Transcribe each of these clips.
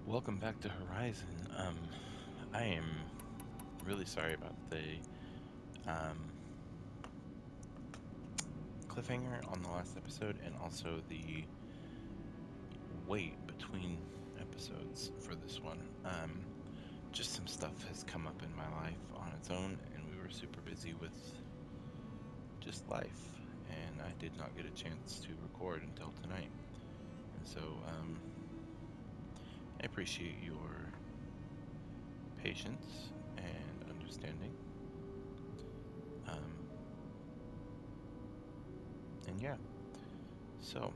Welcome back to Horizon. I am really sorry about the um, cliffhanger on the last episode and also the wait between episodes for this one. Just some stuff has come up in my life on its own, and we were super busy with just life, and I did not get a chance to record until tonight. And so, I appreciate your patience and understanding. And yeah, so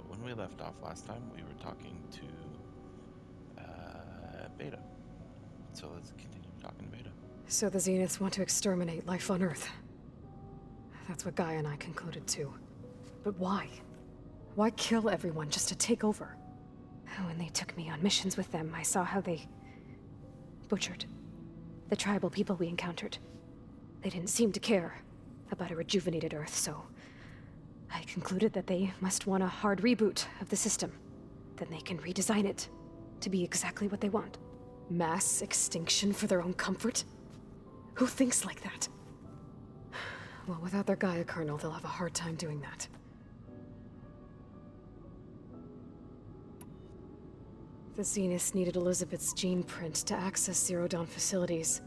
when we left off last time, we were talking to Beta. So let's continue talking to Beta. So the Zeniths want to exterminate life on Earth. That's what Gaia and I concluded too. But why? Why kill everyone just to take over? When they took me on missions with them, I saw how they butchered the tribal people we encountered. They didn't seem to care about a rejuvenated Earth, so I concluded that they must want a hard reboot of the system. Then they can redesign it to be exactly what they want. Mass extinction for their own comfort? Who thinks like that? Well, without their Gaia kernel, they'll have a hard time doing that. The Zeniths needed Elizabeth's gene print to access Zero Dawn facilities.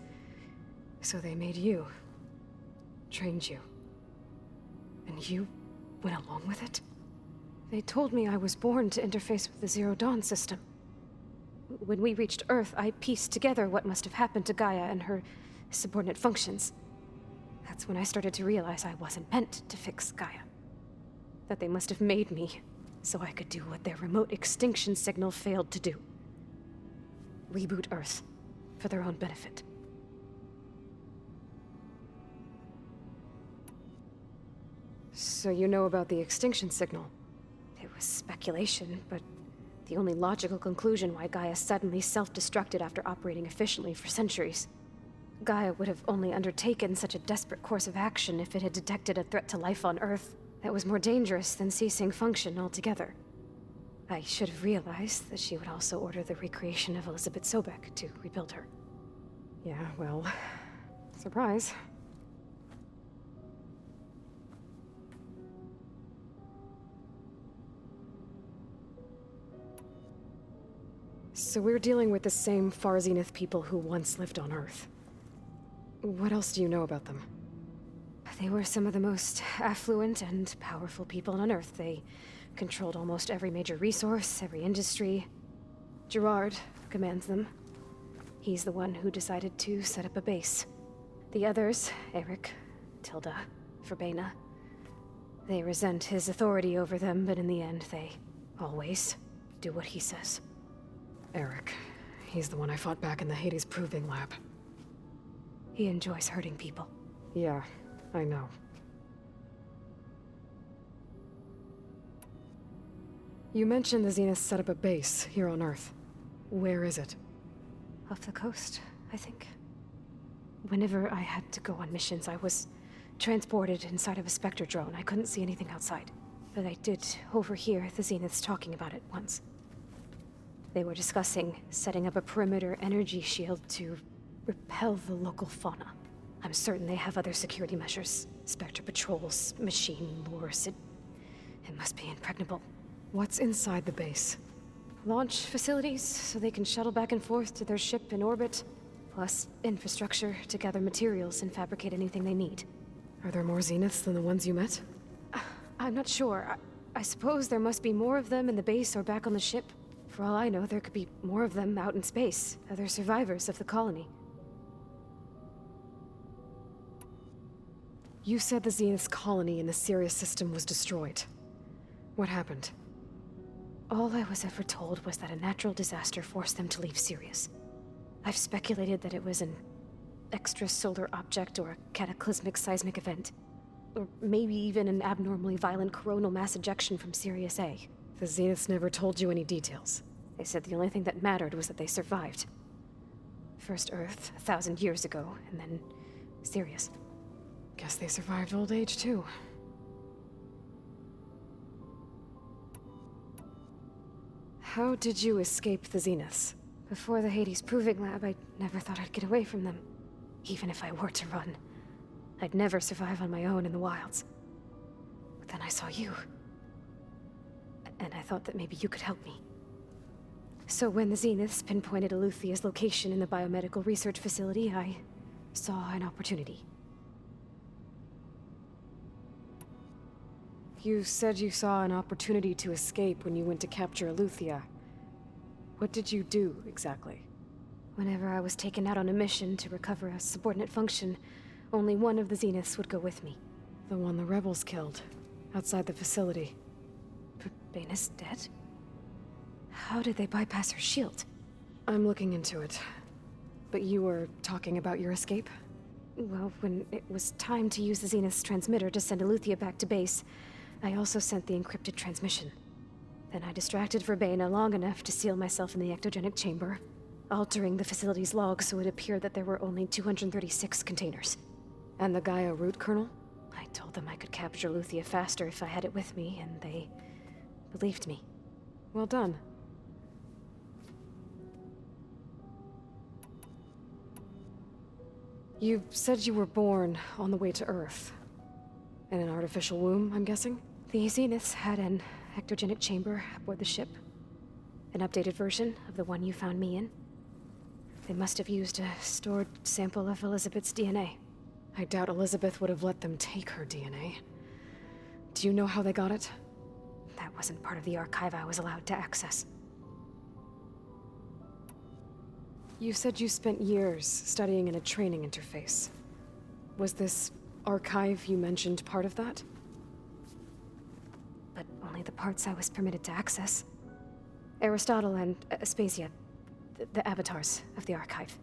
So they made you. Trained you. And you went along with it? They told me I was born to interface with the Zero Dawn system. When we reached Earth, I pieced together what must have happened to Gaia and her subordinate functions. That's when I started to realize I wasn't meant to fix Gaia. That they must have made me so I could do what their remote extinction signal failed to do. Reboot Earth for their own benefit. So you know about the extinction signal? It was speculation, but the only logical conclusion why Gaia suddenly self-destructed after operating efficiently for centuries. Gaia would have only undertaken such a desperate course of action if it had detected a threat to life on Earth that was more dangerous than ceasing function altogether. I should have realized that she would also order the recreation of Elizabeth Sobek to rebuild her. Yeah, well, surprise. So we're dealing with the same Far Zenith people who once lived on Earth. What else do you know about them? They were some of the most affluent and powerful people on Earth. They controlled almost every major resource, every industry. Gerard commands them. He's the one who decided to set up a base. The others, Eric, Tilda, Verbena, they resent his authority over them, but in the end, they always do what he says. Eric. He's the one I fought back in the Hades Proving Lab. He enjoys hurting people. Yeah, I know. You mentioned the Zeniths set up a base here on Earth. Where is it? Off the coast, I think. Whenever I had to go on missions, I was transported inside of a Spectre drone. I couldn't see anything outside. But I did overhear the Zeniths talking about it once. They were discussing setting up a perimeter energy shield to repel the local fauna. I'm certain they have other security measures. Spectre patrols, machine lures. It must be impregnable. What's inside the base? Launch facilities, so they can shuttle back and forth to their ship in orbit. Plus infrastructure to gather materials and fabricate anything they need. Are there more Zeniths than the ones you met? I'm not sure. I suppose there must be more of them in the base or back on the ship. For all I know, there could be more of them out in space, other survivors of the colony. You said the Zenith's colony in the Sirius system was destroyed. What happened? All I was ever told was that a natural disaster forced them to leave Sirius. I've speculated that it was an extrasolar object or a cataclysmic seismic event. Or maybe even an abnormally violent coronal mass ejection from Sirius A. The Zeniths never told you any details. They said the only thing that mattered was that they survived. First Earth, 1,000 years ago, and then Sirius. Guess they survived old age, too. How did you escape the Zeniths? Before the Hades Proving Lab, I never thought I'd get away from them. Even if I were to run, I'd never survive on my own in the wilds. But then I saw you. And I thought that maybe you could help me. So when the Zeniths pinpointed Aluthia's location in the biomedical research facility, I saw an opportunity. You said you saw an opportunity to escape when you went to capture Aluthia. What did you do, exactly? Whenever I was taken out on a mission to recover a subordinate function, only one of the Zeniths would go with me. The one the rebels killed, outside the facility. But Baina's dead? How did they bypass her shield? I'm looking into it. But you were talking about your escape? Well, when it was time to use the Zenith's transmitter to send Aluthia back to base, I also sent the encrypted transmission. Then I distracted Verbaina long enough to seal myself in the ectogenic chamber, altering the facility's log so it appeared that there were only 236 containers. And the Gaia root kernel? I told them I could capture Aluthia faster if I had it with me, and they believed me. Well done. You said you were born on the way to Earth. In an artificial womb, I'm guessing? The Zeniths had an ectogenic chamber aboard the ship. An updated version of the one you found me in. They must have used a stored sample of Elizabeth's DNA. I doubt Elizabeth would have let them take her DNA. Do you know how they got it? That wasn't part of the archive I was allowed to access. You said you spent years studying in a training interface. Was this archive you mentioned part of that? But only the parts I was permitted to access. Aristotle and Aspasia, the avatars of the archive,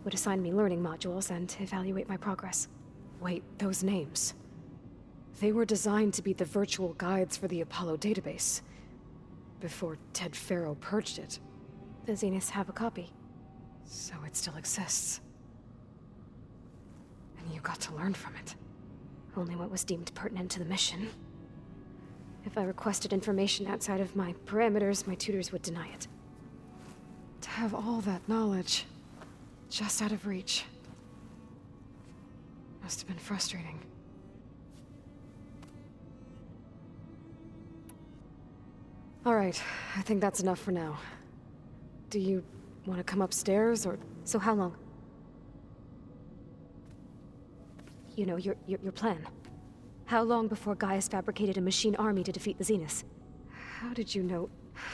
would assign me learning modules and evaluate my progress. Wait, those names. They were designed to be the virtual guides for the Apollo database, before Ted Faro purged it. The Zeniths have a copy. So it still exists. And you got to learn from it. Only what was deemed pertinent to the mission. If I requested information outside of my parameters, my tutors would deny it. To have all that knowledge, just out of reach, must have been frustrating. All right, I think that's enough for now. Do you want to come upstairs, or... So how long? You know, your plan. How long before Gaius fabricated a machine army to defeat the Zeniths? How did you know?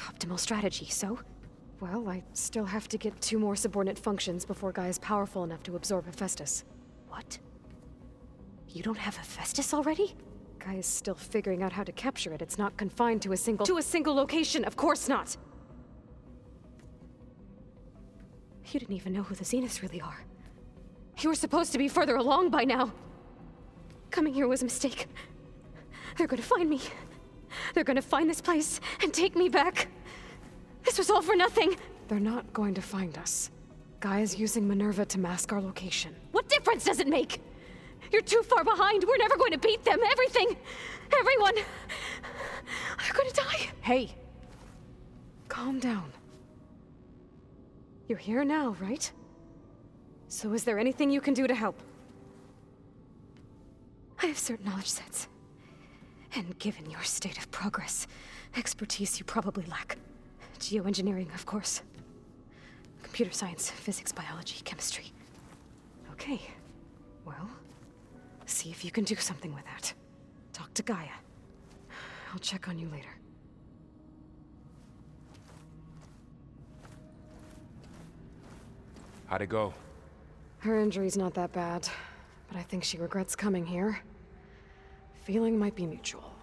Optimal strategy, so? Well, I still have to get 2 more subordinate functions before Gaia's powerful enough to absorb Hephaestus. What? You don't have Hephaestus already? Gaia's still figuring out how to capture it. It's not confined to a single... To a single location, of course not! You didn't even know who the Zeniths really are. You were supposed to be further along by now. Coming here was a mistake. They're gonna find me. They're gonna find this place and take me back. This was all for nothing. They're not going to find us. Gaia's using Minerva to mask our location. What difference does it make? You're too far behind. We're never going to beat them. Everything. Everyone. They're gonna die. Hey. Calm down. You're here now, right? So is there anything you can do to help? I have certain knowledge sets. And given your state of progress, expertise you probably lack. Geoengineering, of course. Computer science, physics, biology, chemistry. Okay. Well, see if you can do something with that. Talk to Gaia. I'll check on you later. How'd it go? Her injury's not that bad, but I think she regrets coming here. Feeling might be mutual.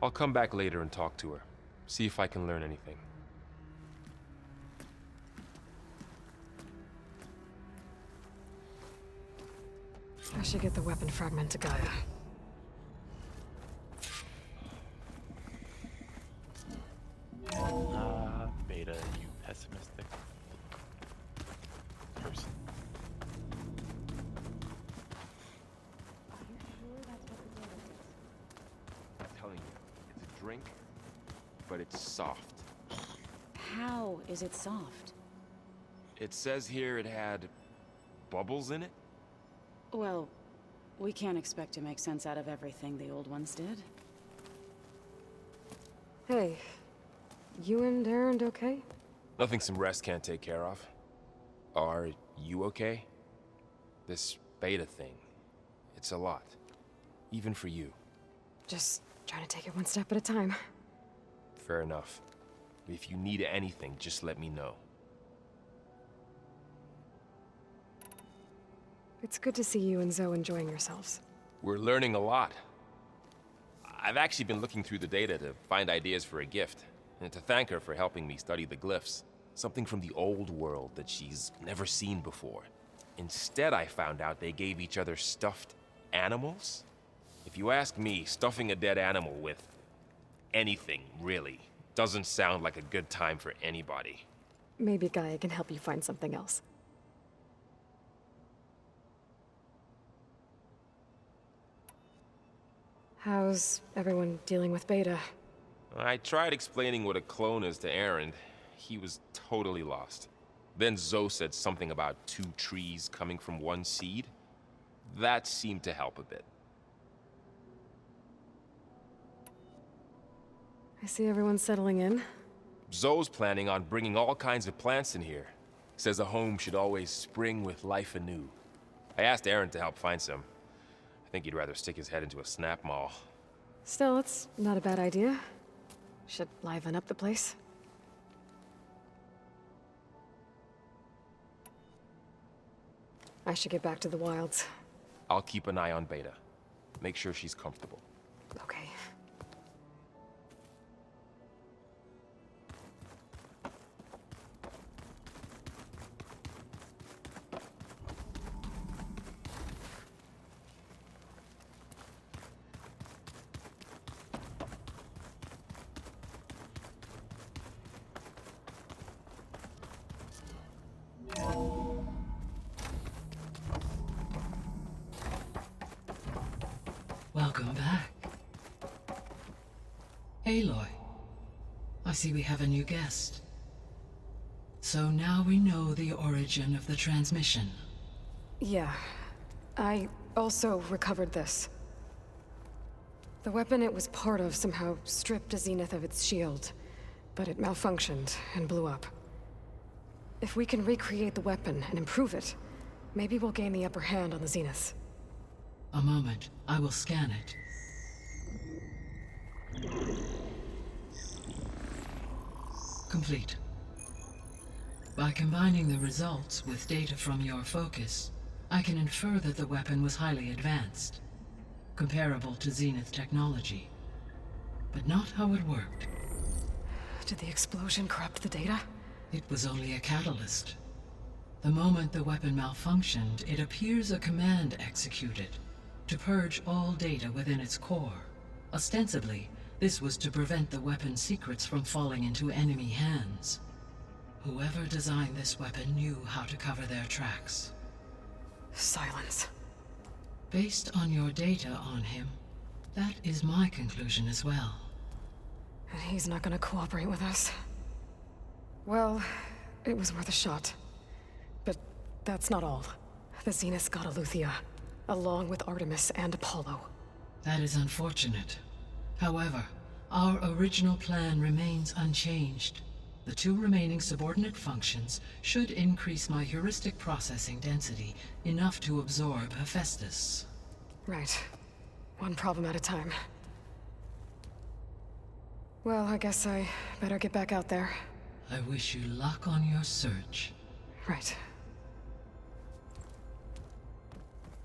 I'll come back later and talk to her. See if I can learn anything. I should get the weapon fragment to Gaia. Beta, you pessimistic person. I'm telling you, it's a drink, but it's soft. How is it soft? It says here it had bubbles in it? Well, we can't expect to make sense out of everything the old ones did. Hey, you and Erend okay? Nothing some rest can't take care of. Are you okay? This beta thing, it's a lot. Even for you. Just trying to take it one step at a time. Fair enough. If you need anything, just let me know. It's good to see you and Zoe enjoying yourselves. We're learning a lot. I've actually been looking through the data to find ideas for a gift, and to thank her for helping me study the glyphs. Something from the old world that she's never seen before. Instead, I found out they gave each other stuffed animals. If you ask me, stuffing a dead animal with anything, really, doesn't sound like a good time for anybody. Maybe Gaia can help you find something else. How's everyone dealing with Beta? I tried explaining what a clone is to Erend. He was totally lost. Then Zoe said something about 2 trees coming from 1 seed. That seemed to help a bit. I see everyone settling in. Zoe's planning on bringing all kinds of plants in here. Says a home should always spring with life anew. I asked Erend to help find some. I think he'd rather stick his head into a snap mall. Still, it's not a bad idea. Should liven up the place. I should get back to the wilds. I'll keep an eye on Beta. Make sure she's comfortable. Okay. Welcome back. Aloy, I see we have a new guest. So now we know the origin of the transmission. Yeah. I also recovered this. The weapon it was part of somehow stripped a Zenith of its shield, but it malfunctioned and blew up. If we can recreate the weapon and improve it, maybe we'll gain the upper hand on the Zeniths. A moment, I will scan it. Complete. By combining the results with data from your focus, I can infer that the weapon was highly advanced, comparable to Zenith technology, but not how it worked. Did the explosion corrupt the data? It was only a catalyst. The moment the weapon malfunctioned, it appears a command executed to purge all data within its core. Ostensibly, this was to prevent the weapon's secrets from falling into enemy hands. Whoever designed this weapon knew how to cover their tracks. Silence. Based on your data on him, that is my conclusion as well. And he's not gonna cooperate with us. Well, it was worth a shot. But that's not all. The Zeniths got Aletheia, along with Artemis and Apollo. That is unfortunate. However, our original plan remains unchanged. The 2 remaining subordinate functions should increase my heuristic processing density enough to absorb Hephaestus. Right. One problem at a time. Well, I guess I better get back out there. I wish you luck on your search. Right.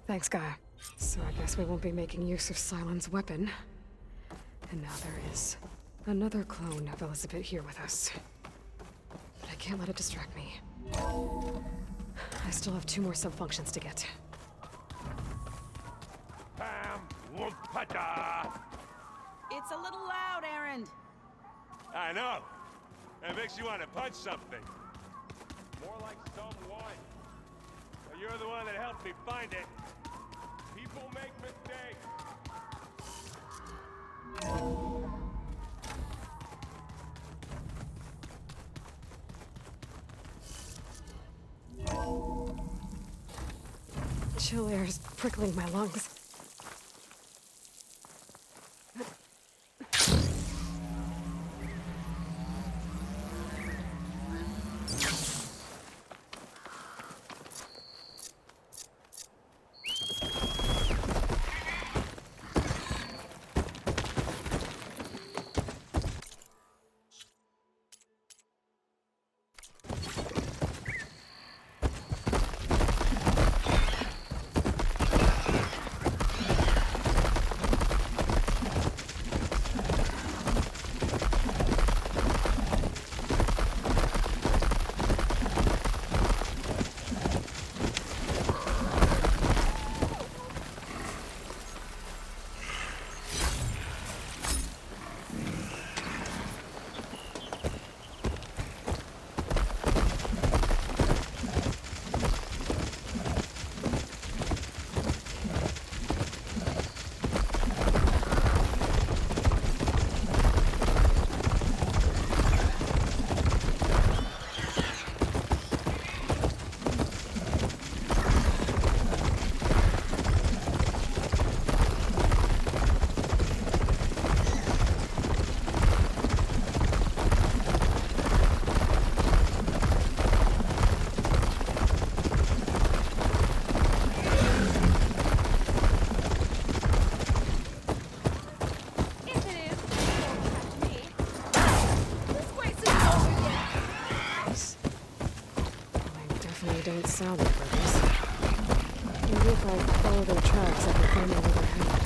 Thanks, Gaia. So I guess we won't be making use of Cylon's weapon. And now there is another clone of Elizabeth here with us. But I can't let it distract me. I still have 2 more sub-functions to get. It's a little loud, Erend. I know. It makes you want to punch something. More like someone. But you're the one that helped me find it. People make mistakes. chill air's prickling my lungs. Don't sound like brothers. Maybe if I follow their tracks, I can find out where they're headed.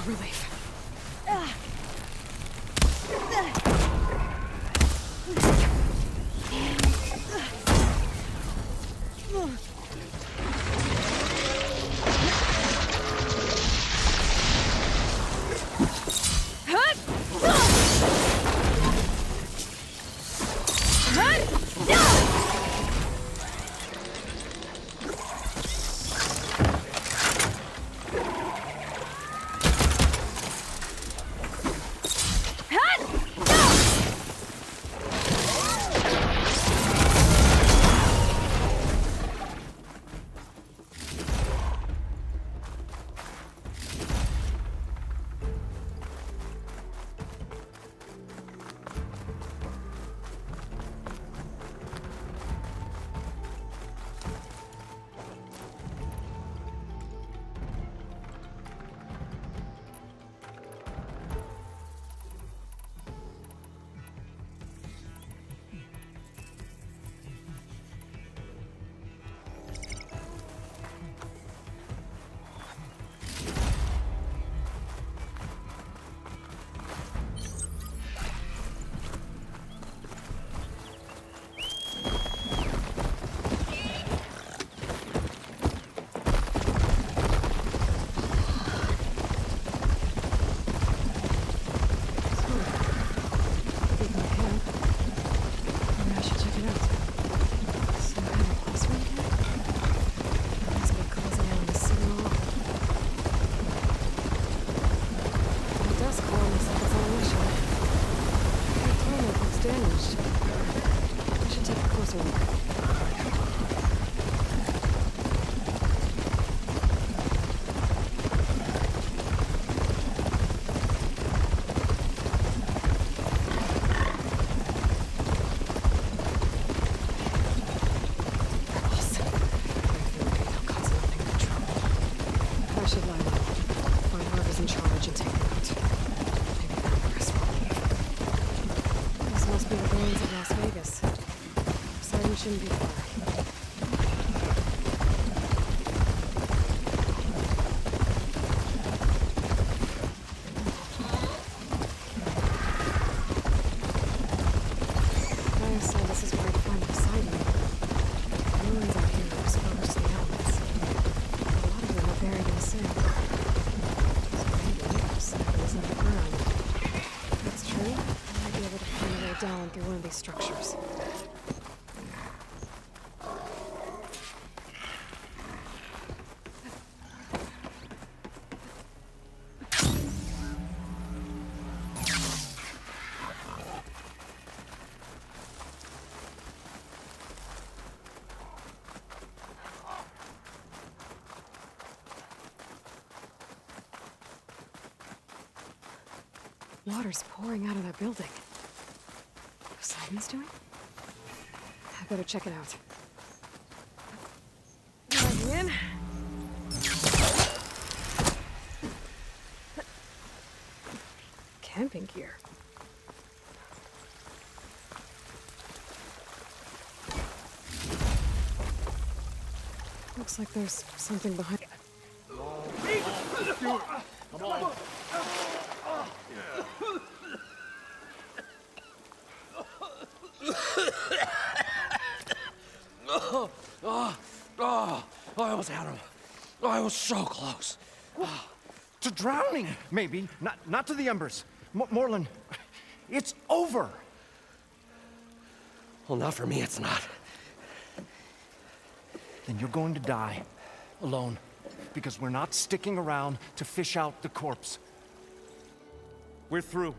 relief. Poseidon shouldn't be far. Gaia said this is where to find Poseidon. The ruins out here are exposed to the elements. A lot of them are buried in sand. So maybe Poseidon is underground. If that's true, I might be able to find a way down through one of these structures. Water's pouring out of that building. Poseidon's doing? I better check it out. Diving in. Camping gear. Looks like there's something behind it. Come on. I almost had him. I was so close. To drowning, maybe. Not to the embers. Morlund, it's over. Well, not for me, it's not. Then you're going to die. Alone. Because we're not sticking around to fish out the corpse. We're through.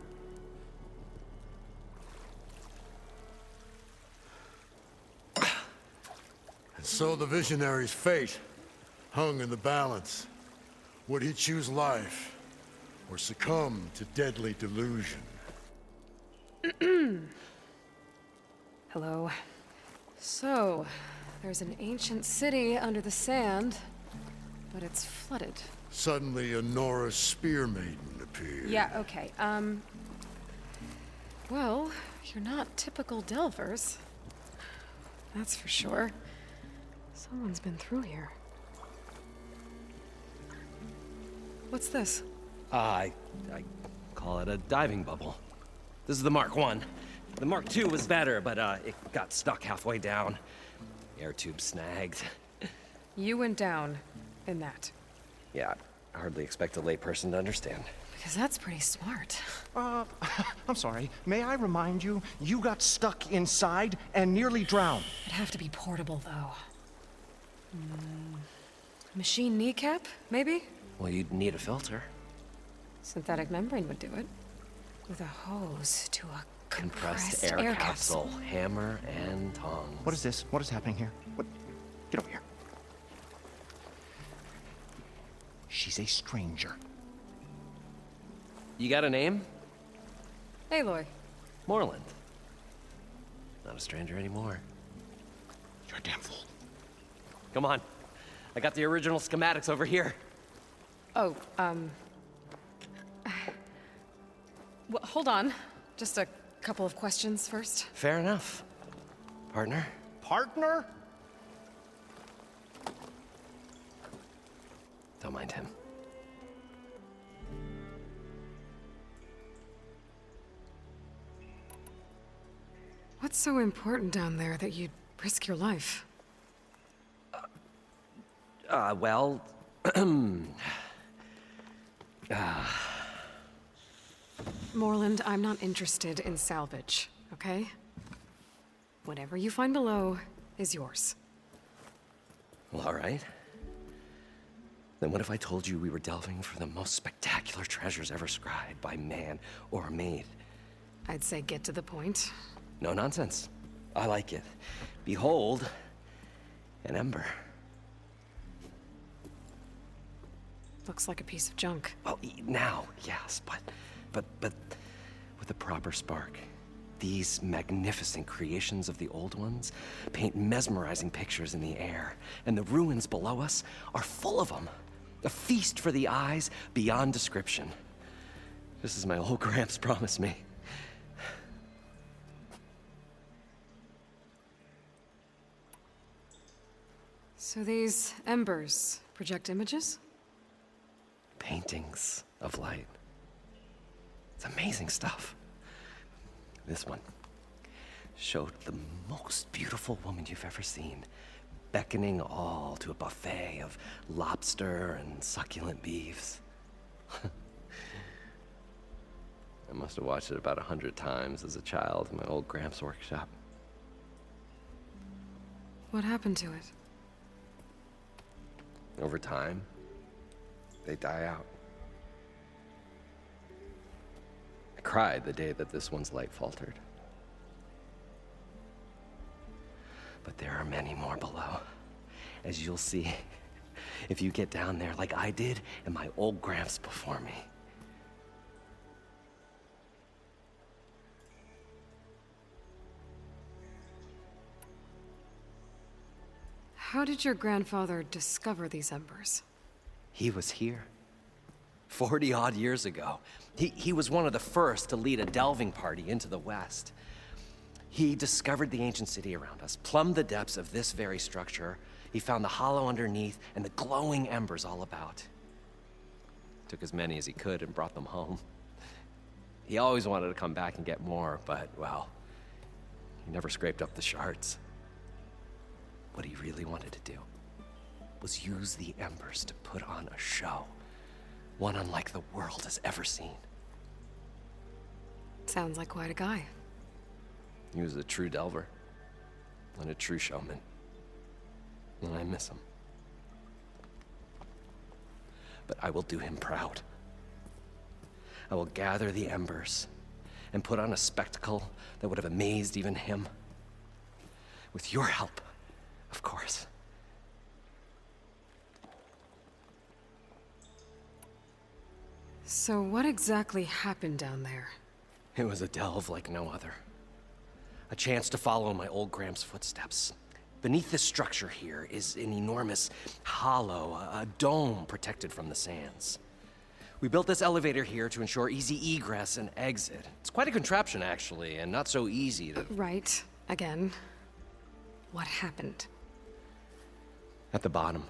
And so the visionary's fate hung in the balance. Would he choose life, or succumb to deadly delusion? Hello. So, there's an ancient city under the sand, but it's flooded. Suddenly, a Norse spear maiden appeared. Yeah, okay. Well, you're not typical Delvers. That's for sure. Someone's been through here. What's this? I call it a diving bubble. This is the Mark 1. The Mark 2 was better, but it got stuck halfway down. Air tube snagged. You went down in that. Yeah, I hardly expect a layperson to understand. Because that's pretty smart. I'm sorry. May I remind you, you got stuck inside and nearly drowned. It'd have to be portable, though. Machine kneecap, maybe? Well, you'd need a filter. Synthetic membrane would do it. With a hose to a Compressed air capsule. Hammer and tongs. What is this? What is happening here? What? Get over here. She's a stranger. You got a name? Aloy. Morlund. Not a stranger anymore. You're a damn fool. Come on. I got the original schematics over here. Oh, well, hold on. Just a couple of questions first. Fair enough. Partner? Partner? Don't mind him. What's so important down there that you'd risk your life? Well... Morlund, I'm not interested in salvage, okay? Whatever you find below is yours. Well, all right. Then what if I told you we were delving for the most spectacular treasures ever scribed by man or maid? I'd say get to the point. No nonsense. I like it. Behold, an ember. Looks like a piece of junk. Well, now, yes, but with a proper spark. These magnificent creations of the old ones paint mesmerizing pictures in the air, and the ruins below us are full of them. A feast for the eyes beyond description. Just as my old Gramps promised me. So these embers project images? Paintings of light. It's amazing stuff. This one showed the most beautiful woman you've ever seen, beckoning all to a buffet of lobster and succulent beefs. I must have watched it about 100 times as a child in my old Gramps' workshop. What happened to it? Over time, they die out. I cried the day that this one's light faltered. But there are many more below, as you'll see if you get down there like I did and my old Gramps before me. How did your grandfather discover these embers? He was here 40-odd years ago. He was one of the first to lead a delving party into the West. He discovered the ancient city around us, plumbed the depths of this very structure. He found the hollow underneath and the glowing embers all about. Took as many as he could and brought them home. He always wanted to come back and get more, but, well, he never scraped up the shards. What he really wanted to do was use the embers to put on a show, one unlike the world has ever seen. Sounds like quite a guy. He was a true delver and a true showman, and I miss him. But I will do him proud. I will gather the embers and put on a spectacle that would have amazed even him. With your help, of course. So what exactly happened down there? It was a delve like no other. A chance to follow my old Gramps' footsteps. Beneath this structure here is an enormous hollow, a dome protected from the sands. We built this elevator here to ensure easy egress and exit. It's quite a contraption, actually, and not so easy to... Right. Again. What happened? At the bottom,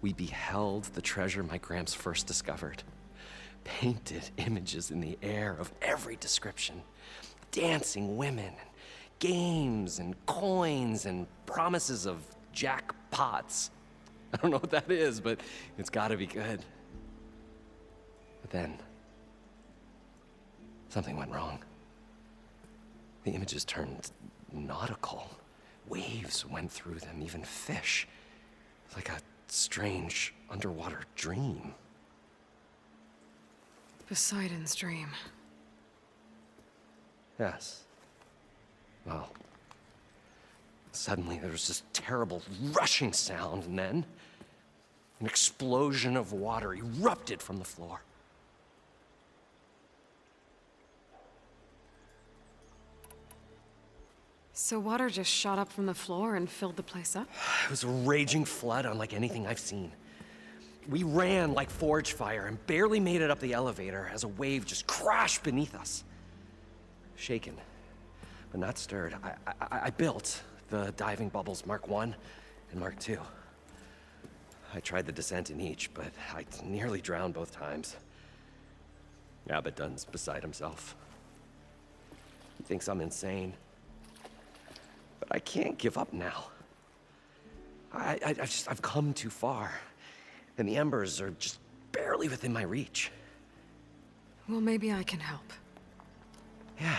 we beheld the treasure my Gramps first discovered. Painted images in the air of every description. Dancing women, games and coins and promises of jackpots. I don't know what that is, but it's gotta be good. But then, something went wrong. The images turned nautical. Waves went through them, even fish. Like a strange underwater dream. Poseidon's dream. Yes. Well, suddenly there was this terrible rushing sound, and then an explosion of water erupted from the floor. So water just shot up from the floor and filled the place up? It was a raging flood unlike anything I've seen. We ran like forge fire and barely made it up the elevator as a wave just crashed beneath us. Shaken, but not stirred, I built the diving bubbles Mark I and Mark II. I tried the descent in each, but I nearly drowned both times. Abaddon's beside himself. He thinks I'm insane. But I can't give up now. I've come too far. And the embers are just barely within my reach. Well, maybe I can help. Yeah.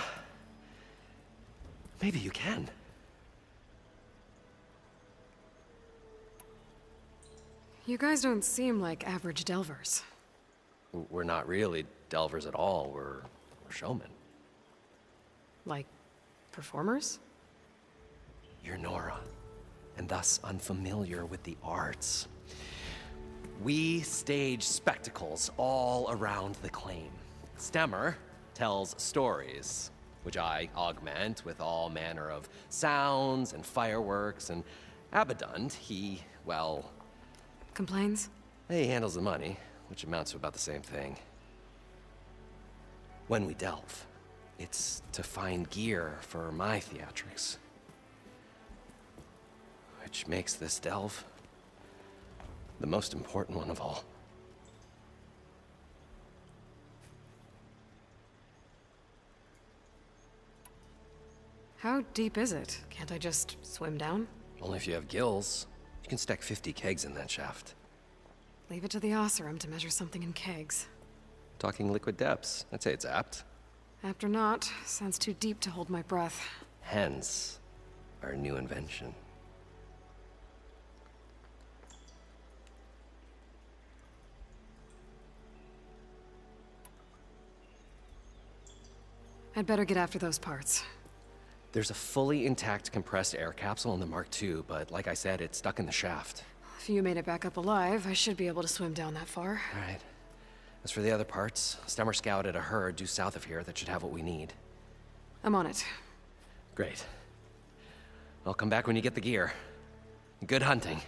Maybe you can. You guys don't seem like average delvers. We're not really delvers at all. We're showmen. Like, performers? You're Nora, and thus unfamiliar with the arts. We stage spectacles all around the claim. Stemmer tells stories, which I augment with all manner of sounds and fireworks, and Abaddon, well... Complains? He handles the money, which amounts to about the same thing. When we delve, it's to find gear for my theatrics. Which makes this delve the most important one of all. How deep is it? Can't I just swim down? Only if you have gills. You can stack 50 kegs in that shaft. Leave it to the Oseram to measure something in kegs. Talking liquid depths, I'd say it's apt. Apt or not, sounds too deep to hold my breath. Hence, our new invention. I'd better get after those parts. There's a fully intact compressed air capsule in the Mark II, but like I said, it's stuck in the shaft. If you made it back up alive, I should be able to swim down that far. All right. As for the other parts, Stemmer scouted a herd due south of here that should have what we need. I'm on it. Great. I'll come back when you get the gear. Good hunting.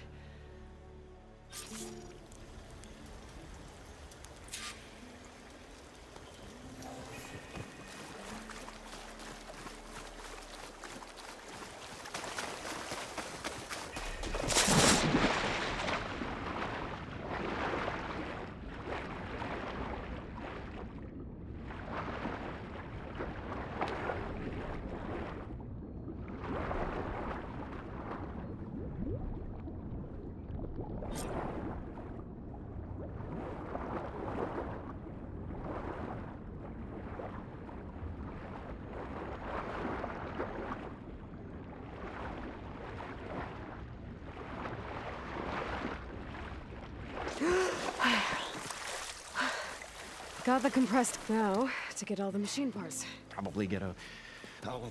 Got the compressed now to get all the machine parts. Probably get a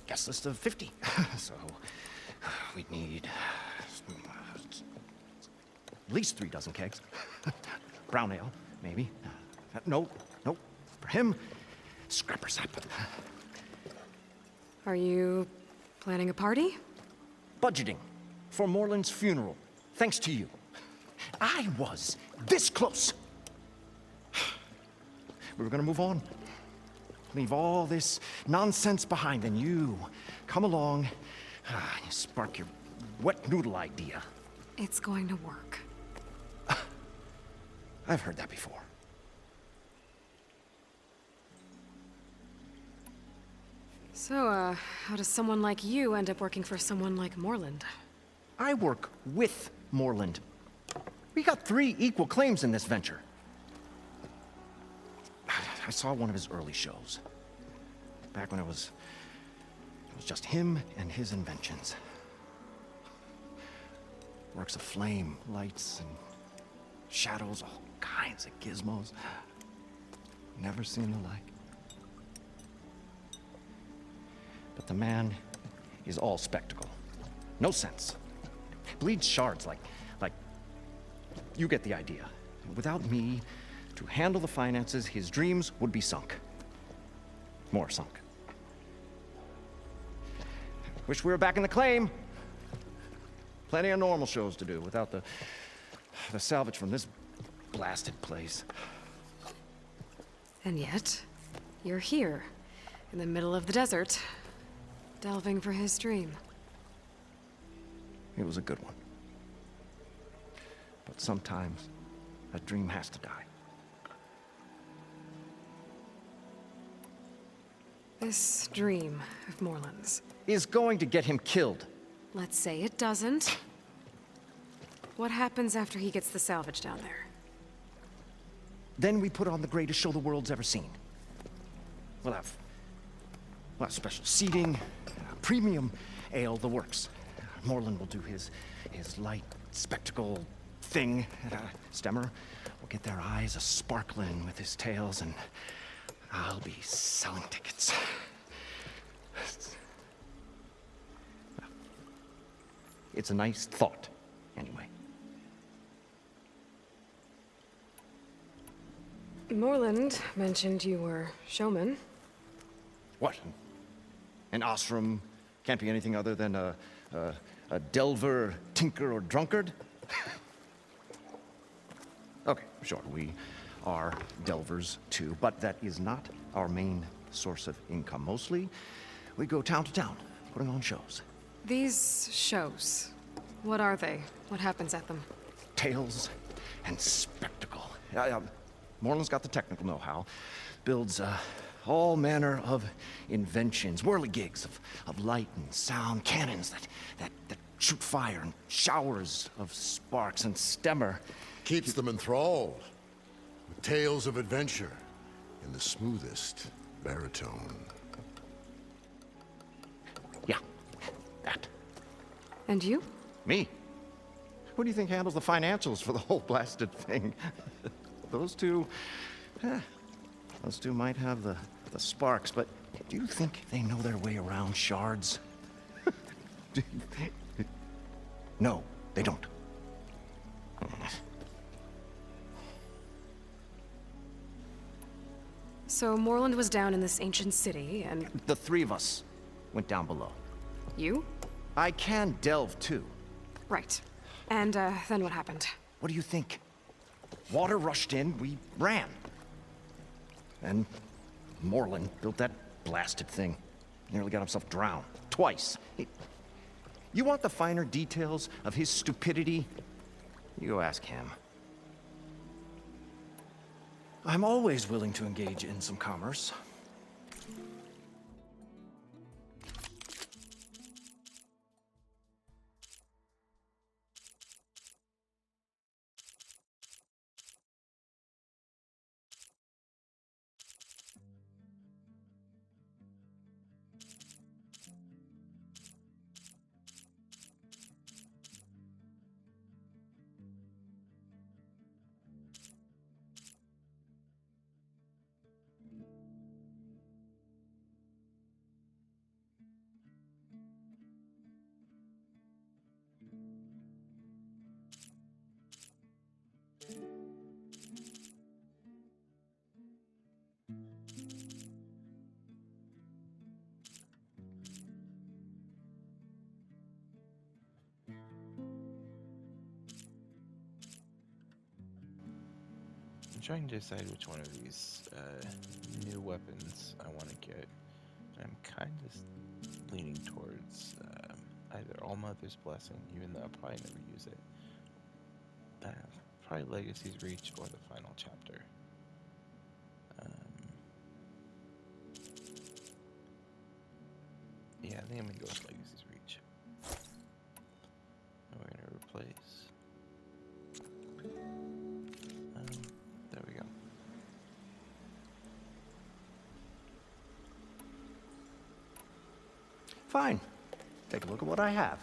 guest list of 50. So we'd need at least 3 dozen kegs. Brown ale, maybe. No. For him, scrapper sap. Are you planning a party? Budgeting for Morlund's funeral, thanks to you. I was this close. We were gonna move on. Leave all this nonsense behind, and you come along, you spark your wet noodle idea. It's going to work. I've heard that before. So, how does someone like you end up working for someone like Morlund? I work with Morlund. We got 3 equal claims in this venture. I saw one of his early shows. Back when it was just him and his inventions. Works of flame, lights, and shadows, all kinds of gizmos. Never seen the like. But the man is all spectacle. No sense. Bleeds shards like you get the idea. Without me to handle the finances, his dreams would be sunk. More sunk. Wish we were back in the claim. Plenty of normal shows to do without the salvage from this blasted place. And yet, you're here, in the middle of the desert, delving for his dream. It was a good one. But sometimes, a dream has to die. This dream of Morlund's. Is going to get him killed. Let's say it doesn't. What happens after he gets the salvage down there? Then we put on the greatest show the world's ever seen. We'll have special seating, premium ale, the works. Morlund will do his light spectacle thing. Stemmer will get their eyes a-sparkling with his tales, and I'll be selling tickets. It's a nice thought, anyway. Morlund mentioned you were showman. What? An ostrom can't be anything other than a delver, tinker, or drunkard? Okay, sure, we are delvers too, but that is not our main source of income. Mostly, we go town to town, putting on shows. These shows, what are they? What happens at them? Tales and spectacle. Morland's got the technical know-how. Builds all manner of inventions, whirligigs of light and sound, cannons that shoot fire, and showers of sparks, and Stemmer Keeps them enthralled with tales of adventure in the smoothest baritone. Yeah, that. And you? Me? Who do you think handles the financials for the whole blasted thing? Those two might have the sparks, but do you think they know their way around shards? No, they don't. So Morlund was down in this ancient city, and... The 3 of us went down below. You? I can delve, too. Right. And, then what happened? What do you think? Water rushed in, we ran. And Morlund built that blasted thing. Nearly got himself drowned. Twice. You want the finer details of his stupidity? You go ask him. I'm always willing to engage in some commerce. I'm trying to decide which one of these new weapons I want to get. I'm kind of leaning towards either All Mother's Blessing, even though I'll probably never use it. Probably Legacy's Reach or the final chapter. Yeah, I think I'm gonna go with Legacy's Reach. And we're gonna replace. There we go. Fine. Take a look at what I have.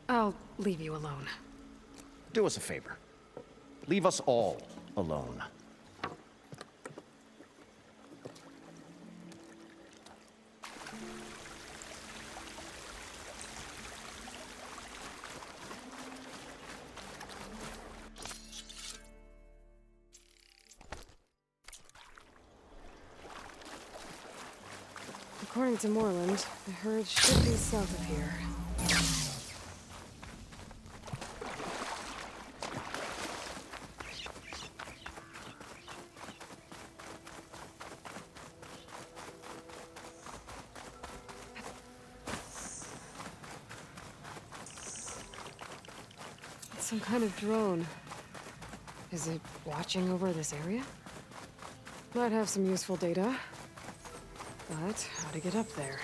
I'll leave you alone. Do us a favor. Leave us all alone. According to Morlund, the herd should be south of here. It's some kind of drone. Is it watching over this area? Might have some useful data. But how to get up there?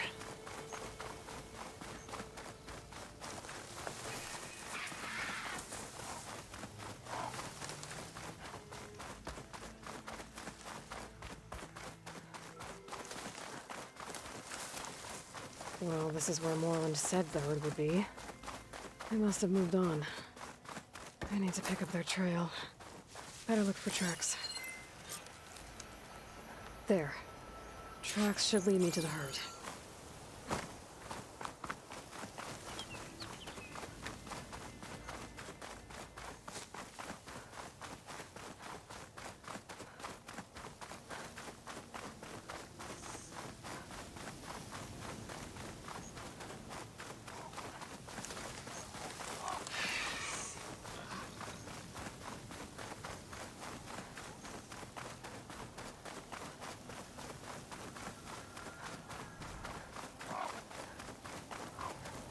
Well, this is where Morlund said the herd would be. They must have moved on. I need to pick up their trail. Better look for tracks. There. Tracks should lead me to the herd.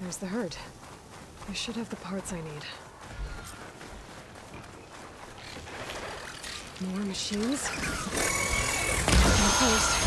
There's the herd. I should have the parts I need. More machines? First.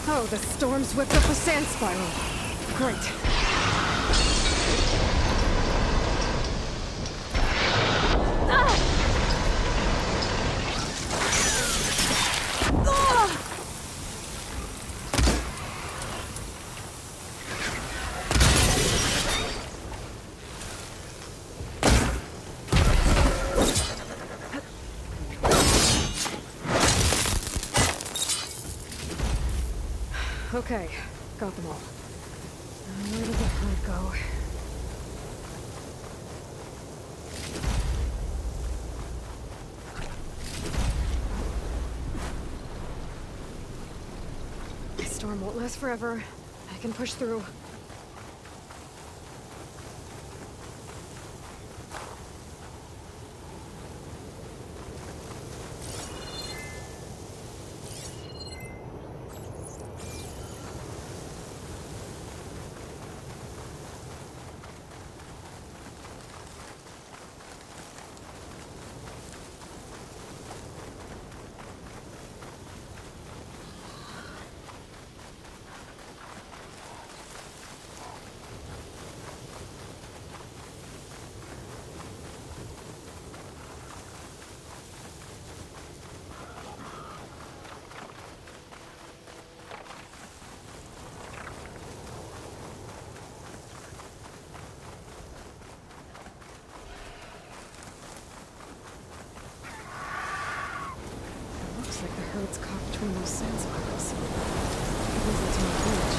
Oh, the storm's whipped up a sand spiral. Great. Okay, got them all. Now, where did the herd go? storm won't last forever. I can push through. Looks like the herd's caught between those sand spirals. Easy to manage.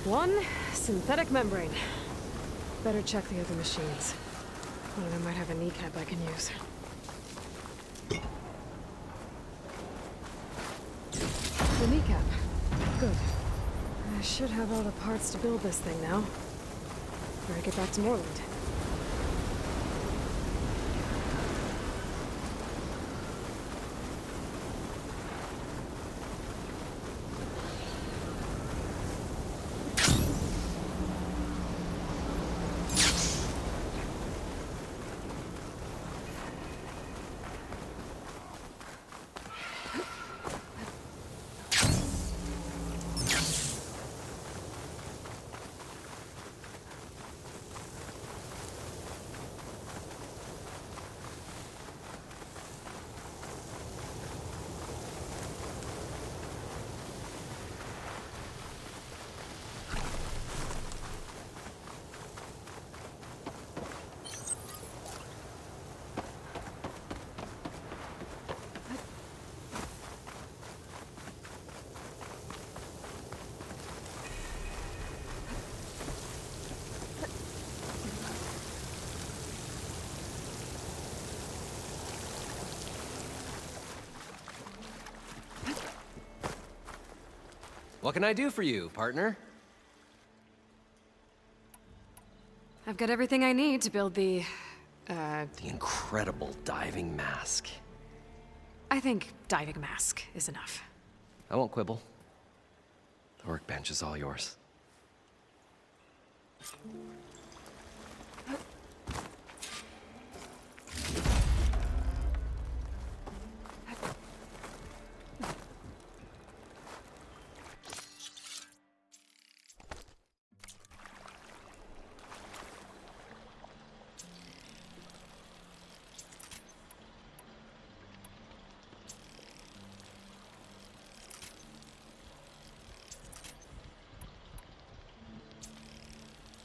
One synthetic membrane. Better check the other machines. One of them might have a kneecap I can use. The kneecap. Good. I should have all the parts to build this thing now. Better get back to Morlund. What can I do for you, partner? I've got everything I need to build the incredible diving mask. I think diving mask is enough. I won't quibble. The workbench is all yours.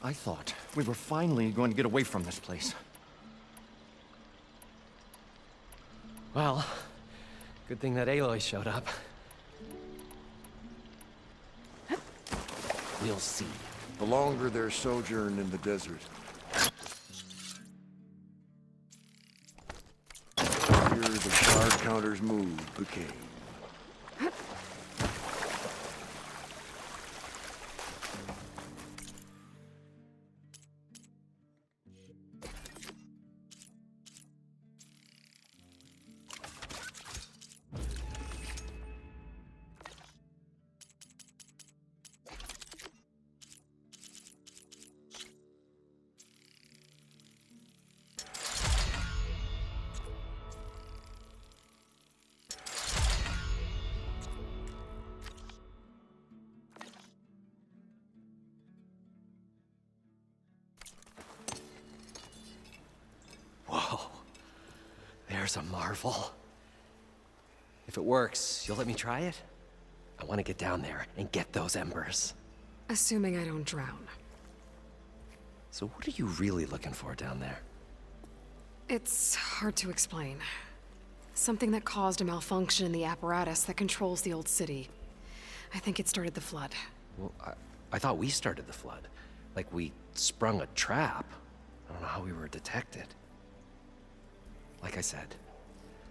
I thought we were finally going to get away from this place. Well, good thing that Aloy showed up. We'll see. The longer their sojourn in the desert, here the shard counter's mood became. Whoa. There's a marvel. If it works, you'll let me try it? I want to get down there and get those embers. Assuming I don't drown. So what are you really looking for down there? It's hard to explain. Something that caused a malfunction in the apparatus that controls the old city. I think it started the flood. Well, I thought we started the flood. Like we sprung a trap. I don't know how we were detected. Like I said,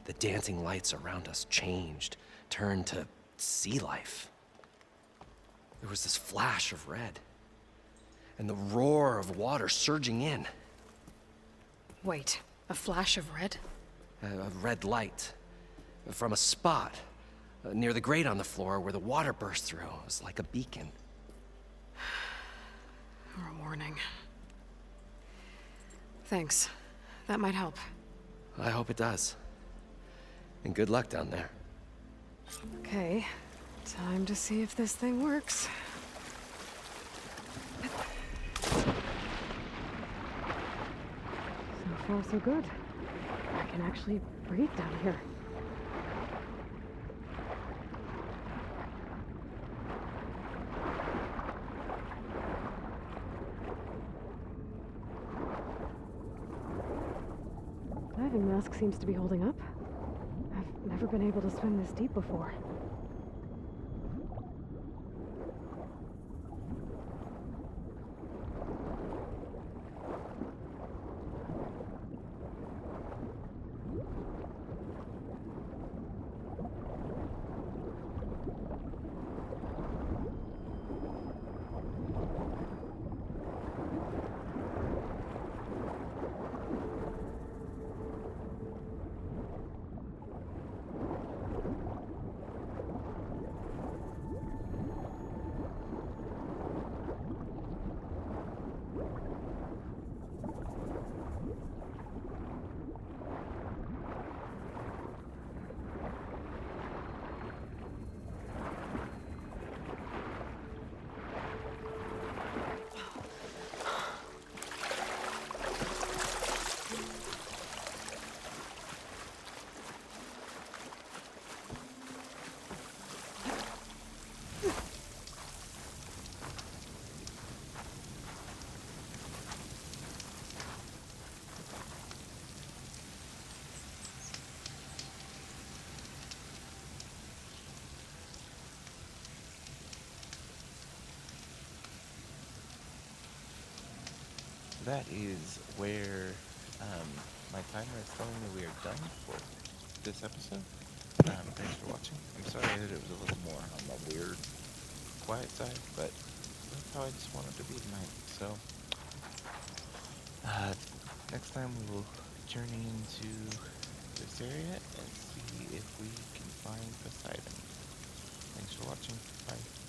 the dancing lights around us changed, turned to sea life. There was this flash of red, and the roar of water surging in. Wait, a flash of red? A red light from a spot near the grate on the floor where the water burst through. It was like a beacon. Or a warning. Thanks. That might help. I hope it does. And good luck down there. Okay, time to see if this thing works. So far, so good. I can actually breathe down here. Diving mask seems to be holding up. I've never been able to swim this deep before. That is where my timer is telling me we are done for this episode. Thanks for watching. I'm sorry that it was a little more on the weird, quiet side, but that's how I just wanted to be tonight. So, next time we will journey into this area and see if we can find Poseidon. Thanks for watching. Bye.